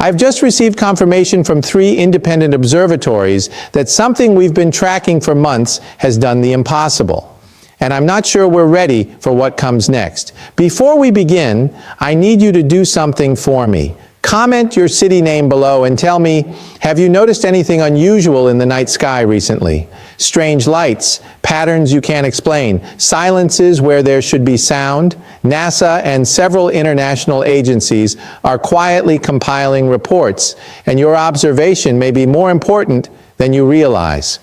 I've just received confirmation from 3 independent observatories that something we've been tracking for months has done the impossible. And I'm not sure we're ready for what comes next. Before we begin, I need you to do something for me. Comment your city name below and tell me, have you noticed anything unusual in the night sky recently? Strange lights, patterns you can't explain, silences where there should be sound? NASA and several international agencies are quietly compiling reports, and your observation may be more important than you realize.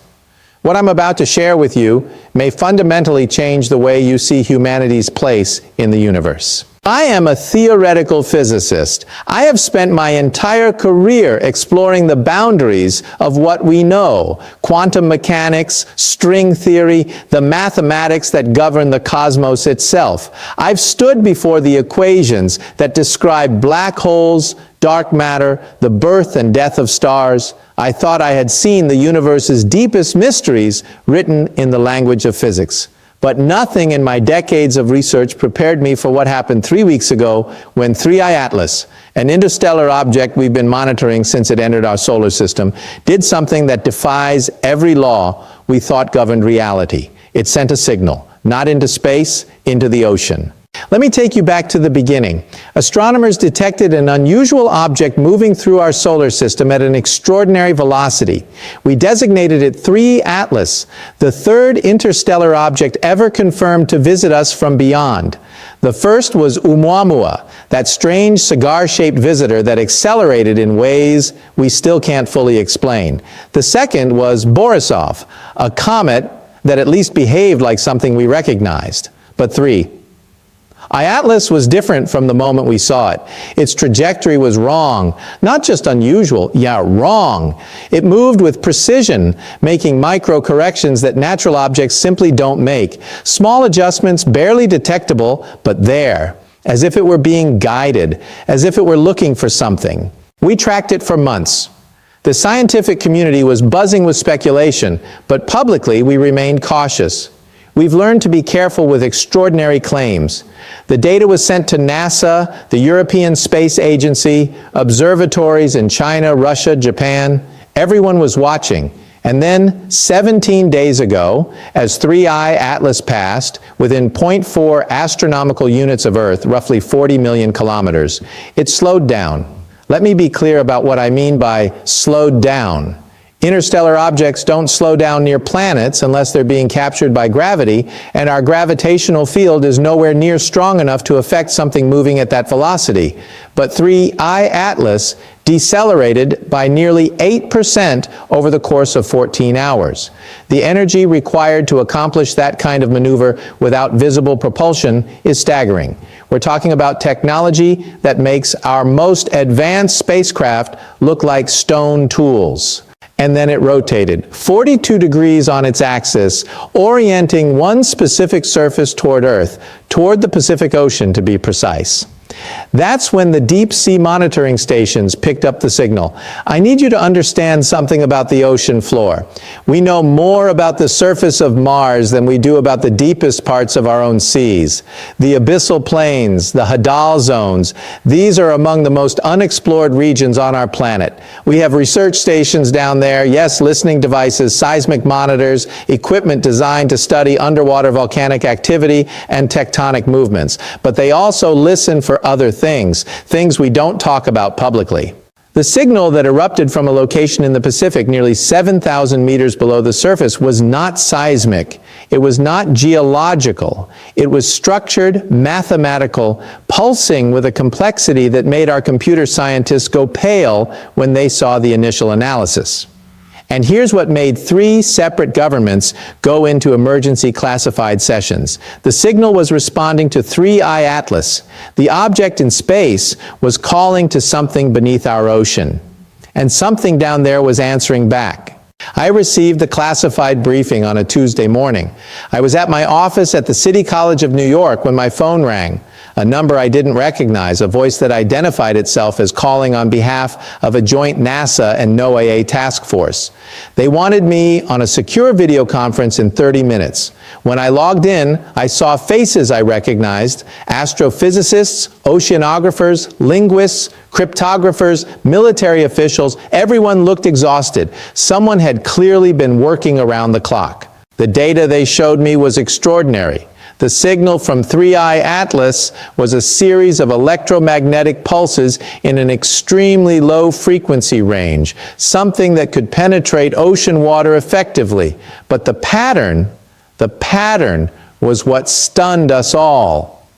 What I'm about to share with you may fundamentally change the way you see humanity's place in the universe. I am a theoretical physicist. I have spent my entire career exploring the boundaries of what we know: quantum mechanics, string theory, the mathematics that govern the cosmos itself. I've stood before the equations that describe black holes, dark matter, the birth and death of stars. I thought I had seen the universe's deepest mysteries written in the language of physics. But nothing in my decades of research prepared me for what happened 3 weeks ago when 3I Atlas, an interstellar object we've been monitoring since it entered our solar system, did something that defies every law we thought governed reality. It sent a signal, not into space, into the ocean. Let me take you back to the beginning. Astronomers detected an unusual object moving through our solar system at an extraordinary velocity. We designated it 3 Atlas, the third interstellar object ever confirmed to visit us from beyond. The first was Oumuamua, that strange cigar-shaped visitor that accelerated in ways we still can't fully explain. The second was Borisov, a comet that at least behaved like something we recognized. But 3. Atlas was different from the moment we saw it. Its trajectory was wrong, not just unusual, wrong. It moved with precision, making micro corrections that natural objects simply don't make. Small adjustments, barely detectable, but there, as if it were being guided, as if it were looking for something. We tracked it for months. The scientific community was buzzing with speculation, but publicly we remained cautious. We've learned to be careful with extraordinary claims. The data was sent to NASA, the European Space Agency, observatories in China, Russia, Japan. Everyone was watching. And then 17 days ago, as 3I Atlas passed, within 0.4 astronomical units of Earth, roughly 40 million kilometers, it slowed down. Let me be clear about what I mean by slowed down. Interstellar objects don't slow down near planets unless they're being captured by gravity, and our gravitational field is nowhere near strong enough to affect something moving at that velocity. But 3I Atlas decelerated by nearly 8% over the course of 14 hours. The energy required to accomplish that kind of maneuver without visible propulsion is staggering. We're talking about technology that makes our most advanced spacecraft look like stone tools. And then it rotated 42 degrees on its axis, orienting one specific surface toward Earth, toward the Pacific Ocean to be precise. That's when the deep sea monitoring stations picked up the signal. I need you to understand something about the ocean floor. We know more about the surface of Mars than we do about the deepest parts of our own seas. The abyssal plains, the Hadal zones, these are among the most unexplored regions on our planet. We have research stations down there, yes, listening devices, seismic monitors, equipment designed to study underwater volcanic activity and tectonic movements. But they also listen for other things we don't talk about publicly. The signal that erupted from a location in the Pacific nearly 7,000 meters below the surface was not seismic. It was not geological. It was structured, mathematical, pulsing with a complexity that made our computer scientists go pale when they saw the initial analysis. And here's what made 3 separate governments go into emergency classified sessions. The signal was responding to 3I Atlas. The object in space was calling to something beneath our ocean. And something down there was answering back. I received the classified briefing on a Tuesday morning. I was at my office at the City College of New York when my phone rang. A number I didn't recognize, a voice that identified itself as calling on behalf of a joint NASA and NOAA task force. They wanted me on a secure video conference in 30 minutes. When I logged in, I saw faces I recognized: astrophysicists, oceanographers, linguists, cryptographers, military officials. Everyone looked exhausted. Someone had clearly been working around the clock. The data they showed me was extraordinary. The signal from 3I Atlas was a series of electromagnetic pulses in an extremely low frequency range, something that could penetrate ocean water effectively. But the pattern was what stunned us all.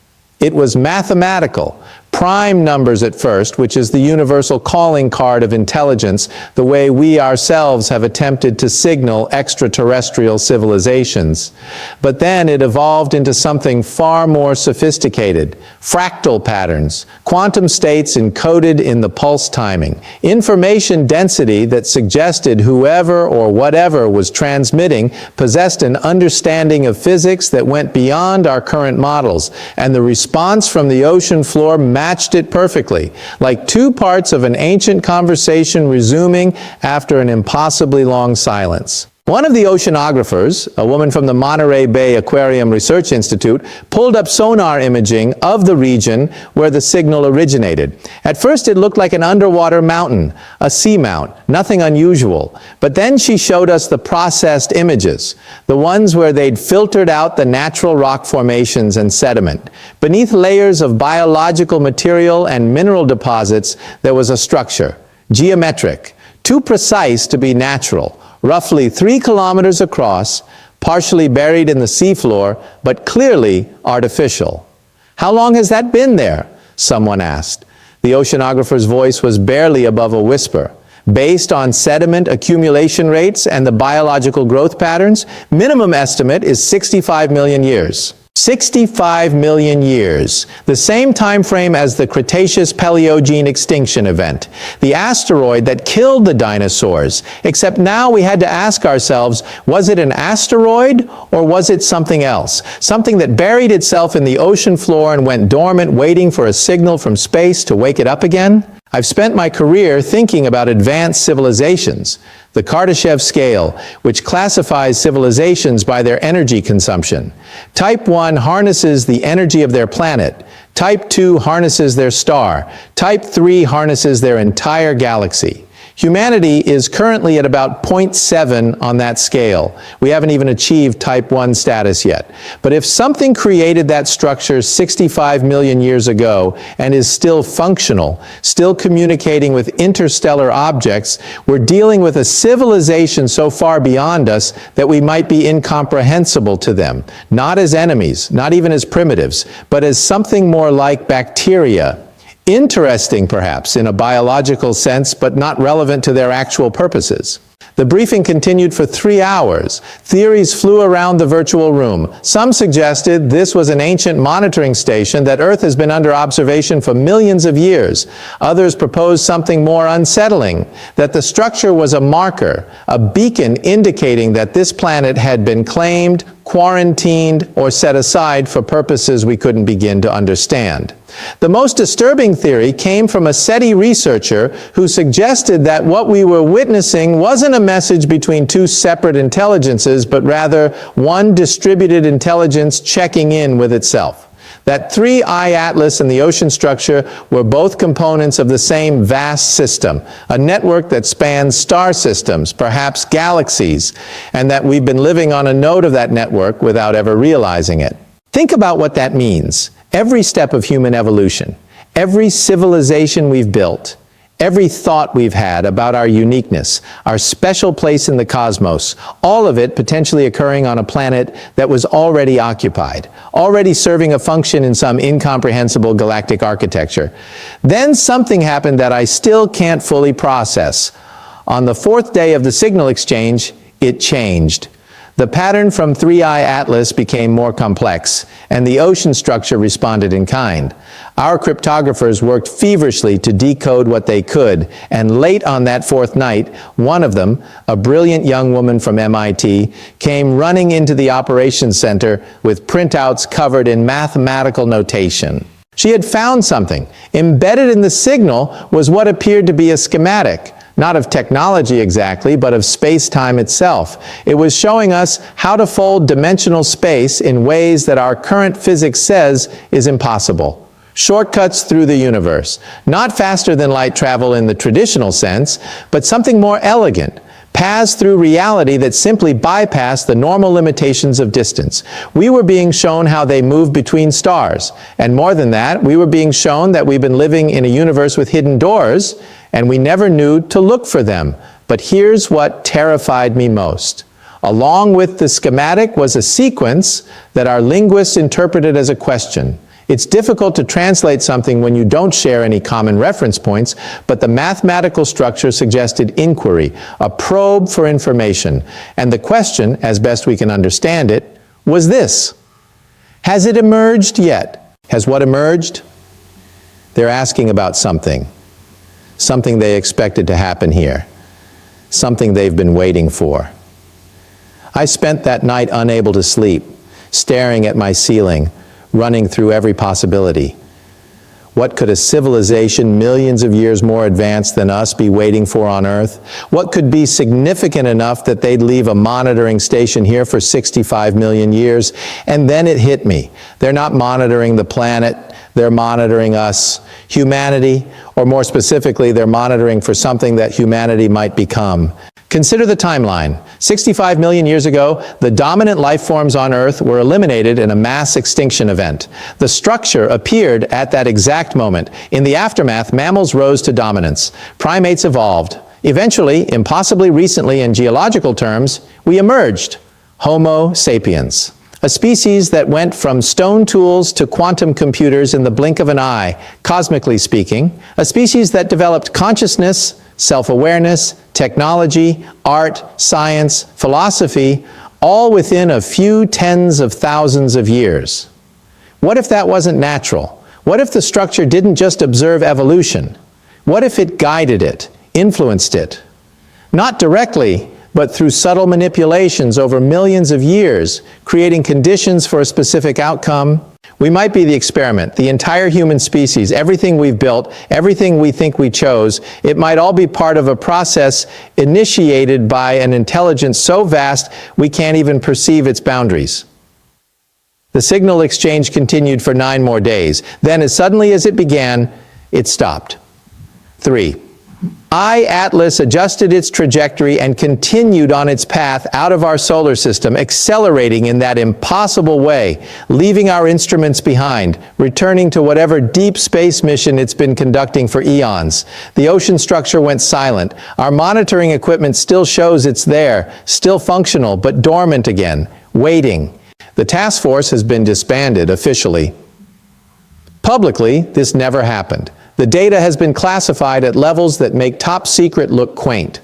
It was mathematical. Prime numbers at first, which is the universal calling card of intelligence, the way we ourselves have attempted to signal extraterrestrial civilizations. But then it evolved into something far more sophisticated: fractal patterns, quantum states encoded in the pulse timing, information density that suggested whoever or whatever was transmitting possessed an understanding of physics that went beyond our current models, and the response from the ocean floor matched it perfectly, like two parts of an ancient conversation resuming after an impossibly long silence. One of the oceanographers, a woman from the Monterey Bay Aquarium Research Institute, pulled up sonar imaging of the region where the signal originated. At first it looked like an underwater mountain, a seamount, nothing unusual. But then she showed us the processed images, the ones where they'd filtered out the natural rock formations and sediment. Beneath layers of biological material and mineral deposits, there was a structure, geometric, too precise to be natural, roughly 3 kilometers across, partially buried in the seafloor, but clearly artificial. "How long has that been there?" someone asked. The oceanographer's voice was barely above a whisper. Based on sediment accumulation rates and the biological growth patterns, minimum estimate is 65 million years. 65 million years, the same time frame as the Cretaceous-Paleogene extinction event, the asteroid that killed the dinosaurs. Except now we had to ask ourselves, was it an asteroid or was it something else? Something that buried itself in the ocean floor and went dormant, waiting for a signal from space to wake it up again? I've spent my career thinking about advanced civilizations, the Kardashev scale, which classifies civilizations by their energy consumption. Type 1 harnesses the energy of their planet. Type 2 harnesses their star. Type 3 harnesses their entire galaxy. Humanity is currently at about 0.7 on that scale. We haven't even achieved Type 1 status yet. But if something created that structure 65 million years ago and is still functional, still communicating with interstellar objects, we're dealing with a civilization so far beyond us that we might be incomprehensible to them, not as enemies, not even as primitives, but as something more like bacteria. Interesting, perhaps, in a biological sense, but not relevant to their actual purposes. The briefing continued for 3 hours. Theories flew around the virtual room. Some suggested this was an ancient monitoring station, that Earth has been under observation for millions of years. Others proposed something more unsettling, that the structure was a marker, a beacon indicating that this planet had been claimed, quarantined, or set aside for purposes we couldn't begin to understand. The most disturbing theory came from a SETI researcher who suggested that what we were witnessing wasn't a message between two separate intelligences, but rather one distributed intelligence checking in with itself. That 3I Atlas and the ocean structure were both components of the same vast system, a network that spans star systems, perhaps galaxies, and that we've been living on a node of that network without ever realizing it. Think about what that means. Every step of human evolution, every civilization we've built, every thought we've had about our uniqueness, our special place in the cosmos, all of it potentially occurring on a planet that was already occupied, already serving a function in some incomprehensible galactic architecture. Then something happened that I still can't fully process. On the 4th day of the signal exchange, it changed. The pattern from 3I Atlas became more complex, and the ocean structure responded in kind. Our cryptographers worked feverishly to decode what they could, and late on that 4th night, one of them, a brilliant young woman from MIT, came running into the operations center with printouts covered in mathematical notation. She had found something. Embedded in the signal was what appeared to be a schematic, not of technology exactly, but of space-time itself. It was showing us how to fold dimensional space in ways that our current physics says is impossible. Shortcuts through the universe. Not faster than light travel in the traditional sense, but something more elegant. Paths through reality that simply bypass the normal limitations of distance. We were being shown how they move between stars. And more than that, we were being shown that we've been living in a universe with hidden doors, and we never knew to look for them. But here's what terrified me most. Along with the schematic was a sequence that our linguists interpreted as a question. It's difficult to translate something when you don't share any common reference points, but the mathematical structure suggested inquiry, a probe for information. And the question, as best we can understand it, was this: has it emerged yet? Has what emerged? They're asking about something. Something they expected to happen here. Something they've been waiting for. I spent that night unable to sleep, staring at my ceiling, running through every possibility. What could a civilization millions of years more advanced than us be waiting for on Earth? What could be significant enough that they'd leave a monitoring station here for 65 million years? And then it hit me. They're not monitoring the planet, they're monitoring us, humanity, or more specifically, they're monitoring for something that humanity might become. Consider the timeline. 65 million years ago, the dominant life forms on Earth were eliminated in a mass extinction event. The structure appeared at that exact moment. In the aftermath, mammals rose to dominance. Primates evolved. Eventually, impossibly recently in geological terms, we emerged, Homo sapiens. A species that went from stone tools to quantum computers in the blink of an eye, cosmically speaking. A species that developed consciousness, self-awareness, technology, art, science, philosophy, all within a few tens of thousands of years. What if that wasn't natural? What if the structure didn't just observe evolution? What if it guided it, influenced it? Not directly, but through subtle manipulations over millions of years, creating conditions for a specific outcome. We might be the experiment, the entire human species, everything we've built, everything we think we chose. It might all be part of a process initiated by an intelligence so vast we can't even perceive its boundaries. The signal exchange continued for 9 more days. Then, as suddenly as it began, it stopped. 3. Atlas adjusted its trajectory and continued on its path out of our solar system, accelerating in that impossible way, leaving our instruments behind, returning to whatever deep space mission it's been conducting for eons. The ocean structure went silent. Our monitoring equipment still shows it's there, still functional, but dormant again, waiting. The task force has been disbanded officially. Publicly, this never happened. The data has been classified at levels that make top secret look quaint.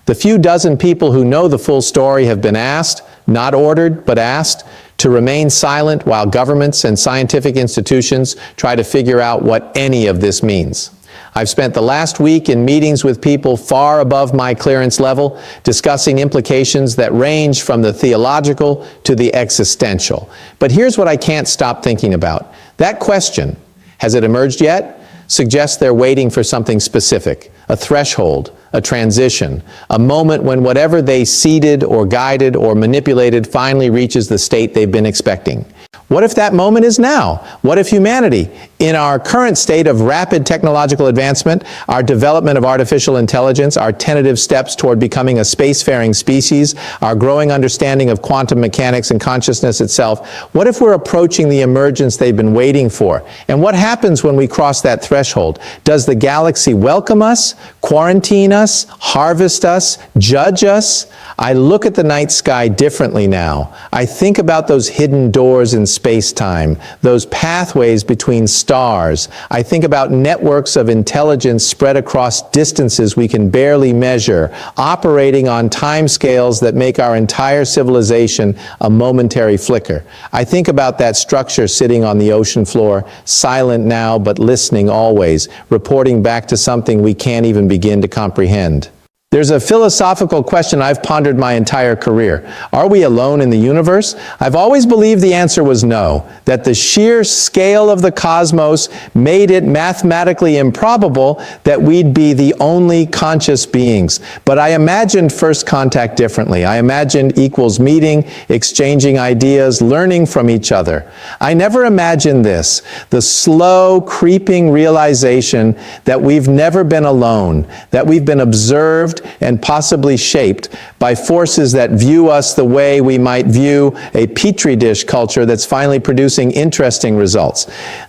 The few dozen people who know the full story have been asked, not ordered, but asked, to remain silent while governments and scientific institutions try to figure out what any of this means. I've spent the last week in meetings with people far above my clearance level, discussing implications that range from the theological to the existential. But here's what I can't stop thinking about. That question, has it emerged yet? Suggests they're waiting for something specific, a threshold, a transition, a moment when whatever they seeded or guided or manipulated finally reaches the state they've been expecting. What if that moment is now? What if humanity, in our current state of rapid technological advancement, our development of artificial intelligence, our tentative steps toward becoming a spacefaring species, our growing understanding of quantum mechanics and consciousness itself, what if we're approaching the emergence they've been waiting for? And what happens when we cross that threshold? Does the galaxy welcome us, quarantine us, harvest us, judge us? I look at the night sky differently now. I think about those hidden doors in space-time, those pathways between stars. I think about networks of intelligence spread across distances we can barely measure, operating on timescales that make our entire civilization a momentary flicker. I think about that structure sitting on the ocean floor, silent now but listening always, reporting back to something we can't even begin to comprehend. There's a philosophical question I've pondered my entire career. Are we alone in the universe? I've always believed the answer was no, that the sheer scale of the cosmos made it mathematically improbable that we'd be the only conscious beings. But I imagined first contact differently. I imagined equals meeting, exchanging ideas, learning from each other. I never imagined this, the slow, creeping realization that we've never been alone, that we've been observed and possibly shaped by forces that view us the way we might view a petri dish culture that's finally producing interesting results.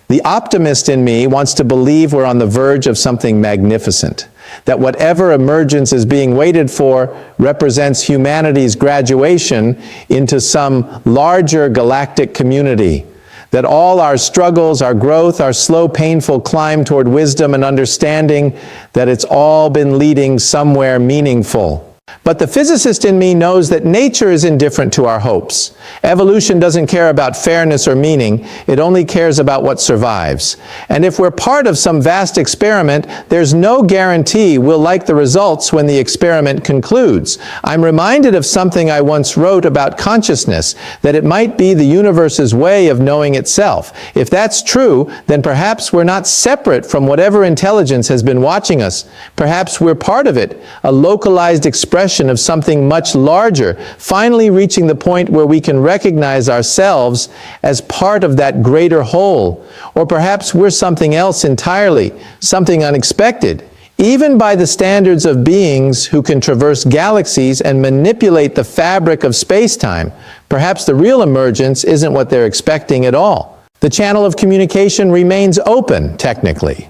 The optimist in me wants to believe we're on the verge of something magnificent, that whatever emergence is being waited for represents humanity's graduation into some larger galactic community, that all our struggles, our growth, our slow, painful climb toward wisdom and understanding, that it's all been leading somewhere meaningful. But the physicist in me knows that nature is indifferent to our hopes. Evolution doesn't care about fairness or meaning, it only cares about what survives. And if we're part of some vast experiment, there's no guarantee we'll like the results when the experiment concludes. I'm reminded of something I once wrote about consciousness, that it might be the universe's way of knowing itself. If that's true, then perhaps we're not separate from whatever intelligence has been watching us. Perhaps we're part of it, a localized expression of something much larger, finally reaching the point where we can recognize ourselves as part of that greater whole. Or perhaps we're something else entirely, something unexpected, even by the standards of beings who can traverse galaxies and manipulate the fabric of space-time. Perhaps the real emergence isn't what they're expecting at all. The channel of communication remains open, technically.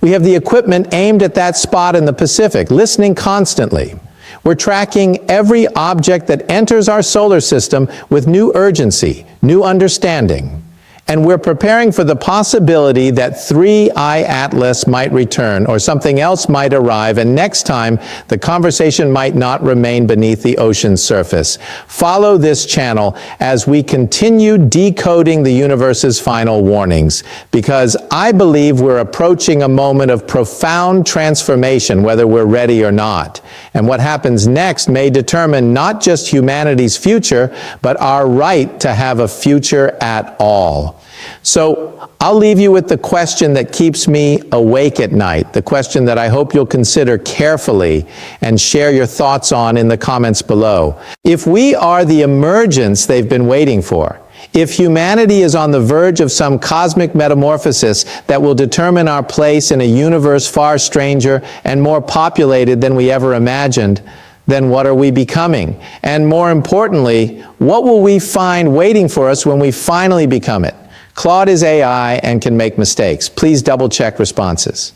We have the equipment aimed at that spot in the Pacific, listening constantly. We're tracking every object that enters our solar system with new urgency, new understanding. And we're preparing for the possibility that 3I Atlas might return or something else might arrive, and next time the conversation might not remain beneath the ocean's surface. Follow this channel as we continue decoding the universe's final warnings, because I believe we're approaching a moment of profound transformation, whether we're ready or not. And what happens next may determine not just humanity's future, but our right to have a future at all. So I'll leave you with the question that keeps me awake at night, the question that I hope you'll consider carefully and share your thoughts on in the comments below. If we are the emergence they've been waiting for, if humanity is on the verge of some cosmic metamorphosis that will determine our place in a universe far stranger and more populated than we ever imagined, then what are we becoming? And more importantly, what will we find waiting for us when we finally become it? Claude is AI and can make mistakes. Please double-check responses.